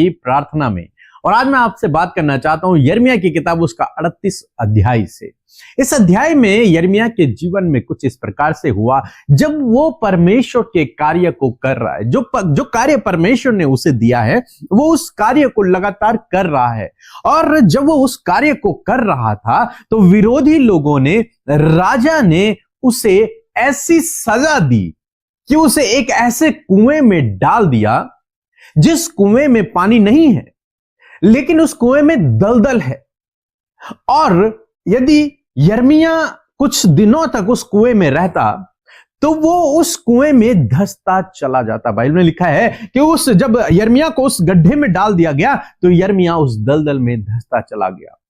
की प्रार्थना में। और आज मैं आपसे बात करना चाहता हूं यिर्मयाह की किताब उसका 38 अध्याय से। इस अध्याय में यिर्मयाह के जीवन में कुछ इस प्रकार से हुआ जब वो परमेश्वर के कार्य को कर रहा है, जो कार्य परमेश्वर ने उसे दिया है वो उस कार्य को लगातार कर रहा है। और जब वो उस कार्य को कर रहा था तो विरोधी लोगों ने, राजा ने उसे ऐसी सजा दी कि उसे एक ऐसे कुएं में डाल दिया जिस कुएं में पानी नहीं है लेकिन उस कुएं में दलदल है। और यदि यिर्मयाह कुछ दिनों तक उस कुएं में रहता तो वो उस कुएं में धंसता चला जाता। बाइबल में लिखा है कि जब यिर्मयाह को उस गड्ढे में डाल दिया गया तो यिर्मयाह उस दलदल में धंसता चला गया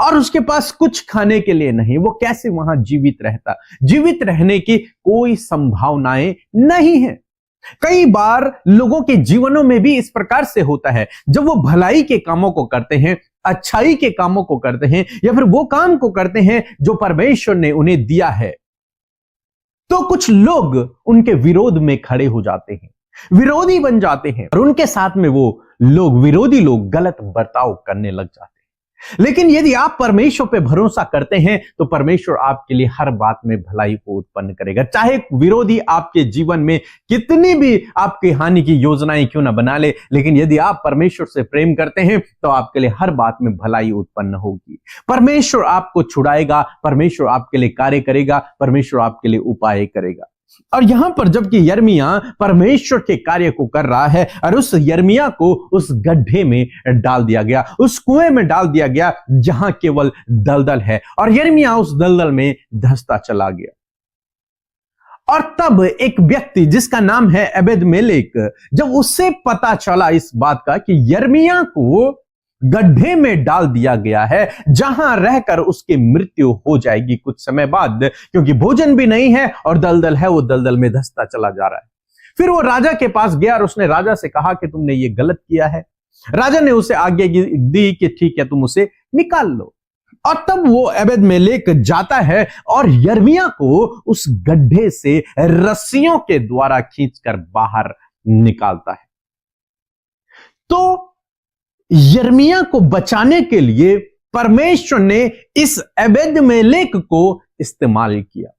और उसके पास कुछ खाने के लिए नहीं। वो कैसे वहां जीवित रहता? जीवित रहने की कोई संभावनाएं नहीं है। कई बार लोगों के जीवनों में भी इस प्रकार से होता है, जब वो भलाई के कामों को करते हैं, अच्छाई के कामों को करते हैं या फिर वो काम को करते हैं जो परमेश्वर ने उन्हें दिया है, तो कुछ लोग उनके विरोध में खड़े हो जाते हैं, विरोधी बन जाते हैं और उनके साथ में वो लोग, विरोधी लोग, गलत बर्ताव करने लग जाते हैं। लेकिन यदि आप परमेश्वर पे भरोसा करते हैं तो परमेश्वर आपके लिए हर बात में भलाई को उत्पन्न करेगा। चाहे विरोधी आपके जीवन में कितनी भी आपकी हानि की योजनाएं क्यों ना बना ले, लेकिन यदि आप परमेश्वर से प्रेम करते हैं तो आपके लिए हर बात में भलाई उत्पन्न होगी। परमेश्वर आपको छुड़ाएगा, परमेश्वर आपके लिए कार्य करेगा, परमेश्वर आपके लिए उपाय करेगा। और यहां पर जबकि यिर्मयाह परमेश्वर के कार्य को कर रहा है और उस यिर्मयाह को उस गड्ढे में डाल दिया गया, उस कुएं में डाल दिया गया जहां केवल दलदल है, और यिर्मयाह उस दलदल में धंसता चला गया। और तब एक व्यक्ति जिसका नाम है एबेद-मेलेक, जब उससे पता चला इस बात का कि यिर्मयाह को गड्ढे में डाल दिया गया है जहां रहकर उसकी मृत्यु हो जाएगी कुछ समय बाद, क्योंकि भोजन भी नहीं है और दलदल है, वो दलदल में धंसता चला जा रहा है। फिर वो राजा के पास गया और उसने राजा से कहा कि तुमने ये गलत किया है। राजा ने उसे आज्ञा दी कि ठीक है, तुम उसे निकाल लो। और तब वो एबेद-मेलेक जाता है और यिर्मयाह को उस गड्ढे से रस्सियों के द्वारा खींचकर बाहर निकालता है। तो यिर्मयाह को बचाने के लिए परमेश्वर ने इस एबेद-मेलेक को इस्तेमाल किया।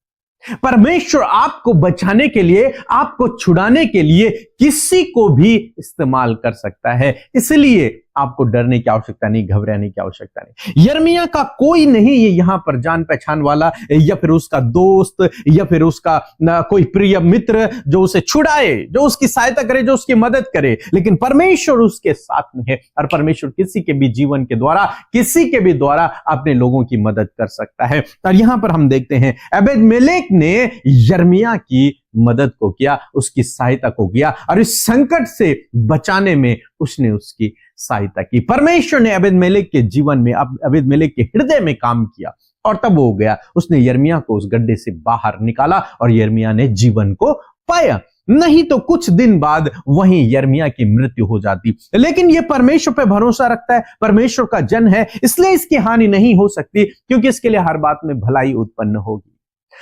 परमेश्वर आपको बचाने के लिए, आपको छुड़ाने के लिए किसी को भी इस्तेमाल कर सकता है। इसलिए आपको डरने की आवश्यकता नहीं, घबराने की आवश्यकता नहीं। यिर्मयाह का कोई नहीं ये यहां पर जान पहचान वाला या फिर उसका दोस्त या फिर उसका कोई प्रिय मित्र जो उसे छुड़ाए, जो उसकी सहायता करे, जो उसकी मदद करे, लेकिन परमेश्वर उसके साथ में है और परमेश्वर किसी के भी जीवन के द्वारा, किसी के भी द्वारा अपने लोगों की मदद कर सकता है। और यहां पर हम देखते हैं एबेद-मेलेक ने यिर्मयाह की मदद को किया, उसकी सहायता को किया और इस संकट से बचाने में उसने उसकी सहायता की। परमेश्वर ने एबेद-मेलेक के जीवन में, एबेद-मेलेक के हृदय में काम किया और तब हो गया, उसने यिर्मयाह को उस गड्ढे से बाहर निकाला और यिर्मयाह ने जीवन को पाया। नहीं तो कुछ दिन बाद वहीं यिर्मयाह की मृत्यु हो जाती। लेकिन यह परमेश्वर पे भरोसा रखता है, परमेश्वर का जन है, इसलिए इसकी हानि नहीं हो सकती, क्योंकि इसके लिए हर बात में भलाई उत्पन्न होगी।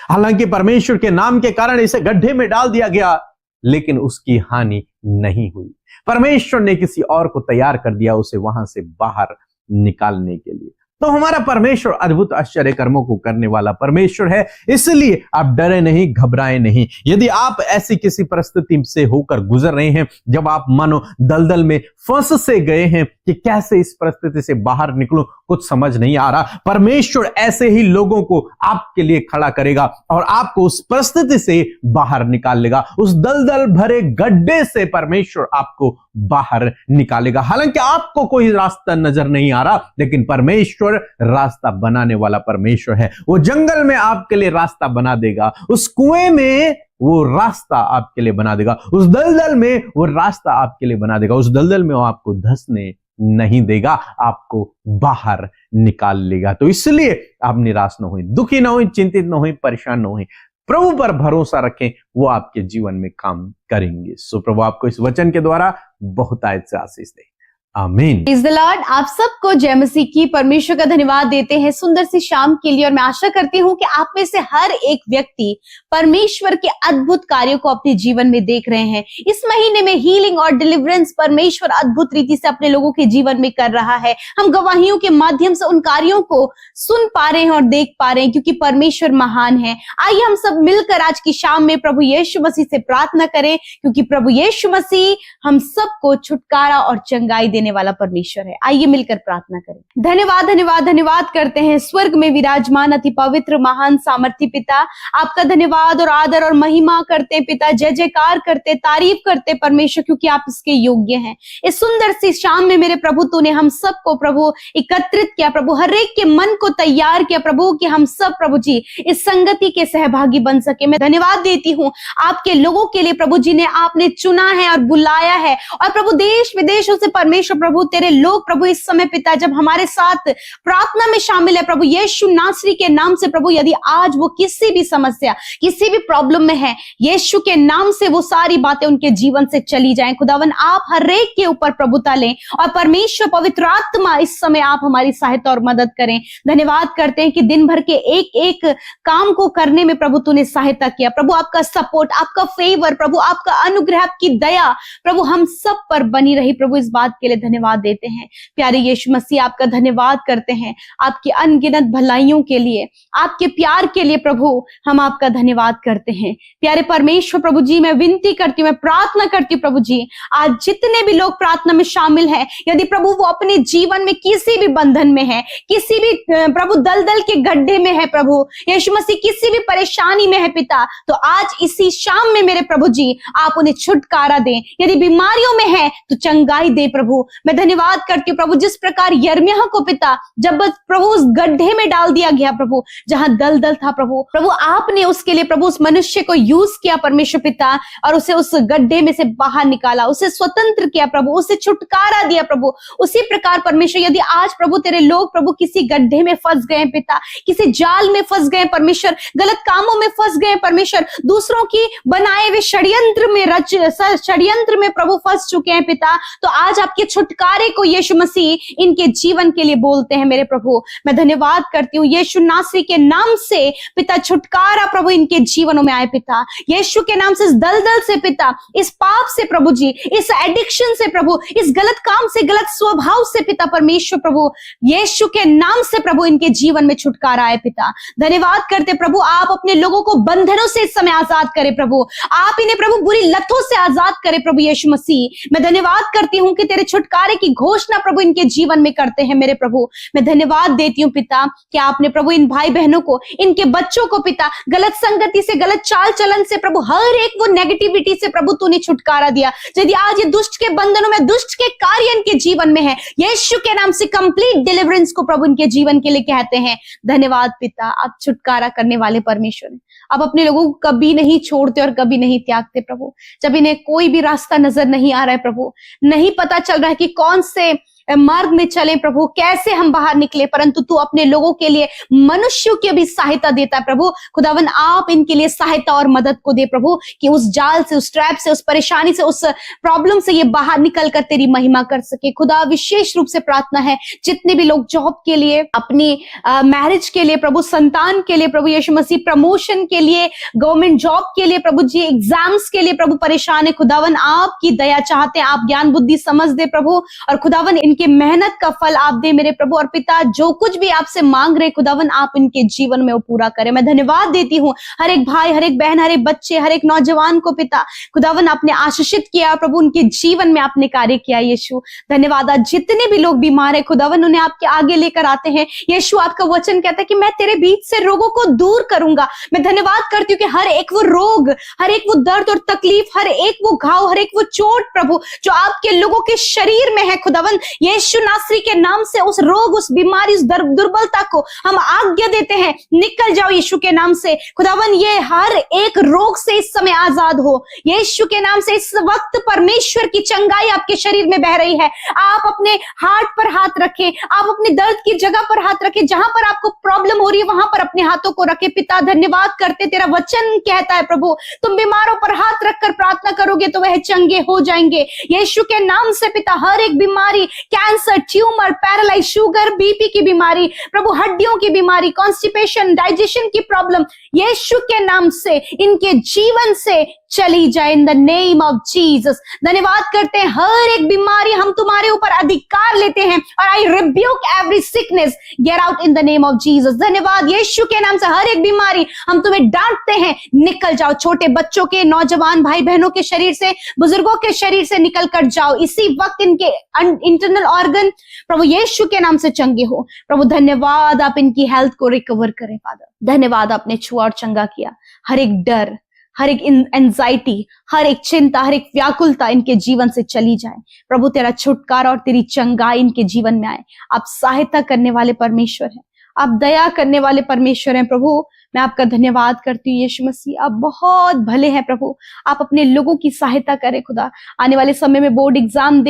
हालांकि परमेश्वर के नाम के कारण इसे गड्ढे में डाल दिया गया, लेकिन उसकी हानि नहीं हुई। परमेश्वर ने किसी और को तैयार कर दिया उसे वहां से बाहर निकालने के लिए। तो हमारा परमेश्वर अद्भुत आश्चर्य कर्मों को करने वाला परमेश्वर है, इसलिए आप डरे नहीं, घबराएं नहीं। यदि आप ऐसी किसी परिस्थिति से होकर गुजर रहे हैं जब आप मानो दलदल में फंस से गए हैं कि कैसे इस परिस्थिति से बाहर निकलूं, कुछ समझ नहीं आ रहा, परमेश्वर ऐसे ही लोगों को आपके लिए खड़ा करेगा और आपको उस परिस्थिति से बाहर निकाल लेगा। उस दलदल भरे गड्ढे से परमेश्वर आपको बाहर निकालेगा। हालांकि आपको कोई रास्ता नजर नहीं आ रहा, लेकिन परमेश्वर रास्ता बनाने वाला परमेश्वर है। वो जंगल में आपके लिए रास्ता बना देगा, उस कुएं में वो रास्ता आपके लिए बना देगा, उस दलदल में वो रास्ता आपके लिए बना देगा, उस दलदल में वो आपको धंसने नहीं देगा, आपको बाहर निकाल लेगा। तो इसलिए आप निराश न हों, दुखी न हों, चिंतित न हों, परेशान न हों, प्रभु पर भरोसा रखें, वो आपके जीवन में काम करेंगे। सो प्रभु आपको इस वचन के द्वारा बहुत आयत से आशीष दे। आमीन। Praise the Lord. आप सबको जय मसीह की। परमेश्वर का धन्यवाद देते हैं सुंदर सी शाम के लिए, और मैं आशा करती हूँ कि आप में से हर एक व्यक्ति परमेश्वर के अद्भुत कार्यों को अपने जीवन में देख रहे हैं। इस महीने में हीलिंग और डिलीवरेंस परमेश्वर अद्भुत रीति से अपने लोगों के जीवन में कर रहा है। हम गवाहियों के माध्यम से उन कार्यों को सुन पा रहे हैं और देख पा रहे हैं, क्योंकि परमेश्वर महान है। आइए हम सब मिलकर आज की शाम में प्रभु यीशु मसीह से प्रार्थना करें, क्योंकि प्रभु यीशु मसीह हम सबको छुटकारा और चंगाई देने वाला परमेश्वर है। आइए मिलकर प्रार्थना करें। धन्यवाद धन्यवाद धन्यवाद करते हैं स्वर्ग में विराजमान अति पवित्र महान सामर्थी पिता, आपका धन्यवाद और आदर और महिमा करते पिता, जय जयकार करते, तारीफ करते परमेश्वर, क्योंकि आप इसके योग्य हैं। इस सुंदर सी शाम में मेरे प्रभु तूने हम सबको प्रभु एकत्रित किया प्रभु, हर एक के मन को तैयार किया प्रभु, कि हम सब प्रभु जी इस संगति के सहभागी बन सके। मैं धन्यवाद देती हूँ आपके लोगों के लिए प्रभु, जिन्हें आपने चुना है और बुलाया है, और प्रभु देश विदेशों से परमेश्वर प्रभु तेरे लोग प्रभु इस समय पिता जब हमारे साथ प्रार्थना में शामिल है प्रभु यीशु नासरी के नाम से प्रभु, यदि आज वो किसी भी समस्या किसी भी प्रॉब्लम में है, यीशु के नाम से वो सारी बातें उनके जीवन से चली जाएं। खुदावन आप हर एक के ऊपर प्रभुता लें, और परमेश्वर पवित्र आत्मा इस समय आप हमारी सहायता और मदद करें। धन्यवाद करते हैं कि दिन भर के एक एक काम को करने में प्रभु तूने सहायता किया प्रभु, आपका सपोर्ट, आपका फेवर प्रभु, आपका अनुग्रह, आपकी दया प्रभु हम सब पर बनी रही प्रभु। इस बात के लिए धन्यवाद देते हैं प्यारे यीशु मसीह, आपका धन्यवाद करते हैं आपकी अनगिनत भलाइयों के लिए, आपके प्यार के लिए प्रभु हम आपका धन्यवाद करते हैं। प्यारे परमेश्वर प्रभु जी, मैं विनती करती हूँ, मैं प्रार्थना करती हूँ प्रभु जी, आज जितने भी लोग प्रार्थना में शामिल हैं, यदि प्रभु वो अपने जीवन में किसी भी बंधन में है, किसी भी प्रभु दलदल के गड्ढे में है प्रभु यीशु मसीह, किसी भी परेशानी में है पिता, तो आज इसी शाम में मेरे प्रभु जी आप उन्हें छुटकारा दें। यदि बीमारियों में है तो चंगाई दे प्रभु। मैं धन्यवाद करती हूँ प्रभु, जिस प्रकार यिर्मयाह को पिता जब प्रभु उस गड्ढे में डाल दिया गया प्रभु, जहां दलदल था प्रभु आपने उसके लिए प्रभु उस मनुष्य को यूज किया परमेश्वर पिता, और उसे उस गड्ढे में से बाहर निकाला, उसे स्वतंत्र किया प्रभु, उसे छुटकारा दिया प्रभु। उसी प्रकार परमेश्वर यदि आज प्रभु तेरे लोग प्रभु किसी गड्ढे में फंस गए पिता, किसी जाल में फंस गए परमेश्वर, गलत कामों में फंस गए परमेश्वर, दूसरों की बनाए हुए षड्यंत्र में प्रभु फंस चुके हैं पिता, तो आज आपके छुटकारे को यीशु मसीह इनके जीवन के लिए बोलते हैं मेरे प्रभु। मैं धन्यवाद करती हूँ यीशु नासरी के नाम से पिता, छुटकारा प्रभु इनके जीवनों में आए पिता, यीशु के नाम से इस दलदल से पिता, इस पाप से प्रभु जी, इस एडिक्शन से प्रभु, इस गलत काम से, गलत स्वभाव से पिता परमेश्वर प्रभु यीशु के नाम से प्रभु इनके जीवन में छुटकारा आए पिता। धन्यवाद करते प्रभु, आप अपने लोगों को बंधनों से इस समय आजाद करें प्रभु, आप इन्हें प्रभु बुरी लतों से आजाद करें प्रभु यीशु मसीह। मैं धन्यवाद करती हूँ कि तेरे छुटकारे की घोषणा प्रभु इनके जीवन में करते हैं मेरे प्रभु। मैं धन्यवाद देती हूँ पिता कि आपने प्रभु इन भाई बहनों को, इनके बच्चों को पिता गलत संगति से, गलत चाल चलन से प्रभु, हर एक वो नेगेटिविटी से प्रभु तूने छुटकारा दिया। यदि आज ये दुष्ट के बंधनों में, दुष्ट के कार्य इनके जीवन में है, यीशु के नाम से कंप्लीट डिलीवरेंस को प्रभु इनके जीवन के लिए कहते हैं। धन्यवाद पिता, आप छुटकारा करने वाले परमेश्वर हैं। आप अपने लोगों को कभी नहीं छोड़ते और कभी नहीं त्यागते प्रभु। जब इन्हें कोई भी रास्ता नजर नहीं आ रहा है प्रभु, नहीं पता चल रहा है कि कौन से मार्ग में चले प्रभु, कैसे हम बाहर निकले, परंतु तू अपने लोगों के लिए मनुष्यों की भी सहायता देता है प्रभु। खुदावन आप इनके लिए सहायता और मदद को दे प्रभु, कि उस जाल से, उस ट्रैप से, उस परेशानी से, उस प्रॉब्लम से ये बाहर निकल कर तेरी महिमा कर सके। खुदा विशेष रूप से प्रार्थना है जितने भी लोग जॉब के लिए, अपनी मैरिज के लिए प्रभु, संतान के लिए प्रभु यीशु मसीह, प्रमोशन के लिए, गवर्नमेंट जॉब के लिए प्रभु जी, एग्जाम्स के लिए प्रभु परेशान है, खुदावन आपकी दया चाहते हैं, आप ज्ञान बुद्धि समझ दे प्रभु, और खुदावन इनके मेहनत का फल आप दे मेरे प्रभु। और पिता जो कुछ भी आपसे मांग रहे खुदावन आप इनके जीवन में वो पूरा करें। मैं धन्यवाद देती हूँ हर एक भाई, हर एक बहन, हर एक बच्चे, हर एक नौजवान को पिता खुदावन आपने आशीषित किया प्रभु, उनके जीवन में आपने कार्य किया यीशु। धन्यवाद। आज जितने भी लोग बीमार है खुदावन उन्हें आपके आगे लेकर आते हैं यीशु। आपका वचन कहता है कि मैं तेरे बीच से रोगों को दूर करूंगा। मैं धन्यवाद करती हूँ कि हर एक वो रोग, हर एक वो दर्द और तकलीफ, हर एक वो घाव, हर एक वो चोट प्रभु जो आपके लोगों के शरीर में है खुदावन यीशु नासरी के नाम से उस रोग, उस बीमारी, उस दुर्बलता को हम आज्ञा देते हैं, निकल जाओ यीशु के नाम से। खुदावन ये हर एक रोग से इस समय आजाद हो यीशु के नाम से। इस वक्त परमेश्वर की चंगाई आपके शरीर में बह रही है। आप अपने हार्ट पर हाथ रखें, आप अपने दर्द की जगह पर हाथ रखें, जहां पर आपको प्रॉब्लम हो रही है वहां पर अपने हाथों को रखें। पिता धन्यवाद करते, तेरा वचन कहता है प्रभु तुम बीमारों पर हाथ रखकर प्रार्थना करोगे तो वह चंगे हो जाएंगे। यीशु के नाम से पिता हर एक बीमारी, cancer, tumour, paralyse, sugar, BP की बीमारी, प्रभु हड्डियों की बीमारी, कॉन्स्टिपेशन, डाइजेशन की प्रॉब्लम, यीशु के नाम से इनके जीवन से चली जाए in the name of Jesus. धन्यवाद करते हैं, हर एक बीमारी हम तुम्हारे ऊपर अधिकार लेते हैं और आई rebuke every sickness, get out in the name of Jesus. धन्यवाद यीशु के नाम से, हर एक बीमारी हम तुम्हें डांटते हैं, निकल जाओ। छोटे बच्चों के, नौजवान भाई बहनों के शरीर से, बुजुर्गों के शरीर से निकल कर जाओ इसी वक्त। इनके इंटरनल ऑर्गन प्रभु यीशु के नाम से चंगे हो। प्रभु धन्यवाद, आप इनकी हेल्थ को रिकवर करें फादर। धन्यवाद, आपने छुआ और चंगा किया। हर एक डर, हर एक एंजाइटी, हर एक चिंता, हर एक व्याकुलता इनके जीवन से चली जाए। प्रभु तेरा छुटकारा और तेरी चंगाई इनके जीवन में आए। आप सहायता करने वाले परमेश्वर हैं, आप दया करने वाले परमेश्वर हैं। प्रभु मैं आपका धन्यवाद करती हूँ यीशु मसीह, आप बहुत भले हैं प्रभु। आप अपने लोगों की सहायता करें खुदा। आने वाले समय में बोर्ड एग्जाम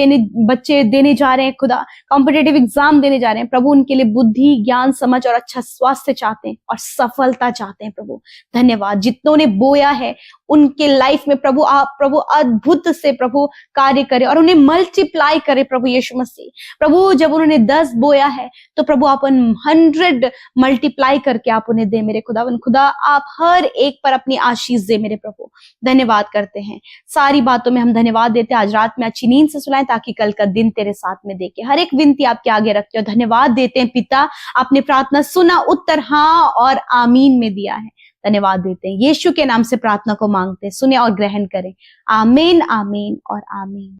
बच्चे देने जा रहे हैं खुदा, कॉम्पिटेटिव एग्जाम देने जा रहे हैं प्रभु। उनके लिए बुद्धि, ज्ञान, समझ और अच्छा स्वास्थ्य चाहते हैं और सफलता चाहते हैं प्रभु। धन्यवाद, जितनों ने बोया है उनके लाइफ में प्रभु आप प्रभु अद्भुत से प्रभु कार्य करें और उन्हें मल्टीप्लाई करें प्रभु यीशु मसीह। प्रभु जब उन्होंने 10 बोया है तो प्रभु आप 100 मल्टीप्लाई करके आप उन्हें दे मेरे खुदा। आप हर एक पर अपनी आशीष दे मेरे प्रभु। धन्यवाद करते हैं, सारी बातों में हम धन्यवाद देते हैं। आज रात में अच्छी नींद से सुलाएं ताकि कल का दिन तेरे साथ में देखे। हर एक विनती आपके आगे रखते हो, धन्यवाद देते हैं पिता। आपने प्रार्थना सुना, उत्तर हाँ और आमीन में दिया है। धन्यवाद देते हैं, यीशु के नाम से प्रार्थना को मांगते हैं, सुने और ग्रहण करें। आमीन, आमीन और आमीन।